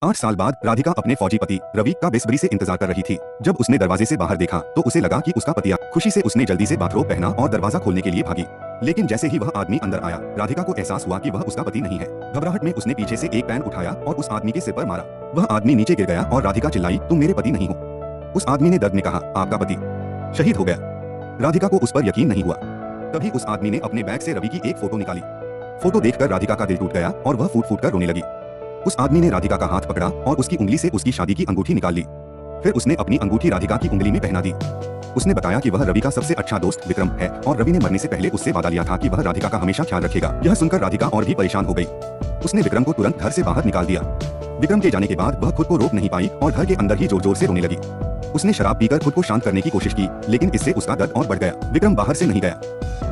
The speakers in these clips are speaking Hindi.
8 साल बाद राधिका अपने फौजी पति रवि का बेसब्री से इंतजार कर रही थी। जब उसने दरवाजे से बाहर देखा तो उसे लगा कि उसका पति आ। खुशी से उसने जल्दी से बाथरोब पहना और दरवाजा खोलने के लिए भागी। लेकिन जैसे ही वह आदमी अंदर आया, राधिका को एहसास हुआ कि वह उसका पति नहीं है। घबराहट में उसने पीछे से एक पेन उठाया और उस आदमी के सिर पर मारा। वह आदमी नीचे गिर गया और राधिका चिल्लाई, तुम मेरे पति नहीं हो। उस आदमी ने दर्द में कहा, आपका पति शहीद हो गया। राधिका को उस पर यकीन नहीं हुआ। तभी उस आदमी ने अपने बैग से रवि की एक फोटो निकाली। फोटो देखकर राधिका का दिल टूट गया और वह फूट फूट कर रोने लगी। उस आदमी ने राधिका का हाथ पकड़ा और उसकी उंगली से उसकी शादी की अंगूठी निकाल ली। फिर उसने अपनी अंगूठी राधिका की उंगली में पहना दी। उसने बताया कि वह रवि का सबसे अच्छा दोस्त विक्रम है और रवि ने मरने से पहले उससे वादा लिया था कि वह राधिका का हमेशा ख्याल रखेगा। यह सुनकर राधिका और भी परेशान हो गई। उसने विक्रम को तुरंत घर से बाहर निकाल दिया। विक्रम के जाने के बाद वह खुद को रोक नहीं पाई और घर के अंदर ही जोर जोर से रोने लगी। उसने शराब पीकर खुद को शांत करने की कोशिश की, लेकिन इससे उसका दर्द और बढ़ गया। विक्रम बाहर से नहीं गया।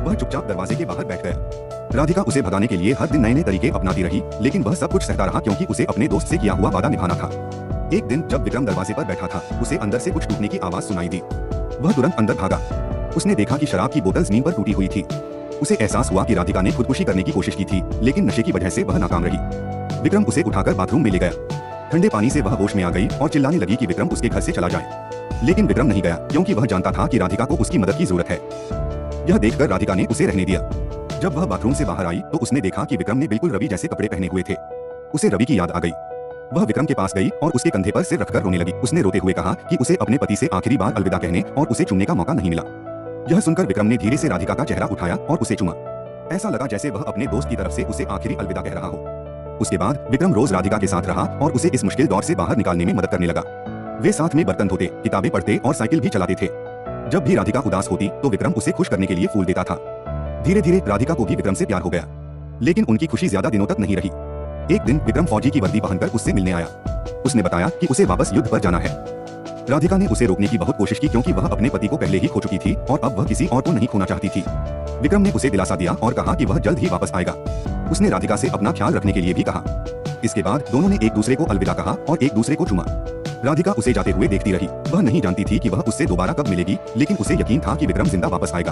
वह चुपचाप दरवाजे के बाहर बैठ गया। राधिका उसे भगाने के लिए हर दिन नए नए तरीके अपनाती रही, लेकिन वह सब कुछ सहता रहा क्योंकि उसे अपने दोस्त से किया हुआ वादा निभाना था। एक दिन जब विक्रम दरवाजे पर बैठा था, उसे अंदर से कुछ टूटने की आवाज सुनाई दी। वह तुरंत अंदर भागा। उसने देखा कि शराब की बोतल जमीन पर टूटी हुई थी। उसे एहसास हुआ कि राधिका ने खुदकुशी करने की कोशिश की थी, लेकिन नशे की वजह से वह नाकाम रही। विक्रम उसे उठाकर बाथरूम में ले गया। ठंडे पानी से वह होश में आ गई और चिल्लाने लगी कि विक्रम उसके घर से चला जाए। लेकिन विक्रम नहीं गया क्योंकि वह जानता था कि राधिका को उसकी मदद की जरूरत है। यह देखकर राधिका ने उसे रहने दिया। जब वह बाथरूम से बाहर आई तो उसने देखा कि विक्रम ने बिल्कुल रवि जैसे कपड़े पहने हुए थे। उसे रवि की याद आ गई। वह विक्रम के पास गई और उसके कंधे पर सिर रखकर रोने लगी। उसने रोते हुए कहा कि उसे अपने पति से आखिरी बार अलविदा कहने और उसे चूमने का मौका नहीं मिला। यह सुनकर विक्रम ने धीरे से राधिका का चेहरा उठाया और उसे चूमा। ऐसा लगा जैसे वह अपने दोस्त की तरफ से उसे आखिरी अलविदा कह रहा हो। उसके बाद विक्रम रोज राधिका के साथ रहा और उसे इस मुश्किल दौर से बाहर निकालने में मदद करने लगा। वे साथ में बर्तन धोते, किताबें पढ़ते और साइकिल भी चलाते थे। जब भी राधिका उदास होती तो विक्रम उसे खुश करने के लिए फूल देता था। धीरे धीरे राधिका को भी विक्रम से प्यार हो गया, लेकिन उनकी खुशी ज्यादा दिनों तक नहीं रही। एक दिन विक्रम फौजी की वर्दी पहनकर उससे मिलने आया। उसने बताया कि उसे वापस युद्ध पर जाना है। राधिका ने उसे रोकने की बहुत कोशिश की क्योंकि वह अपने पति को पहले ही खो चुकी थी और अब वह किसी और को नहीं खोना चाहती थी। विक्रम ने उसे दिलासा दिया और कहा कि वह जल्द ही वापस आएगा। उसने राधिका से अपना ख्याल रखने के लिए भी कहा। इसके बाद दोनों ने एक दूसरे को अलविदा कहा और एक दूसरे को चूमा। राधिका उसे जाते हुए देखती रही। वह नहीं जानती थी कि वह उससे दोबारा कब मिलेगी, लेकिन उसे यकीन था कि विक्रम जिंदा वापस आएगा।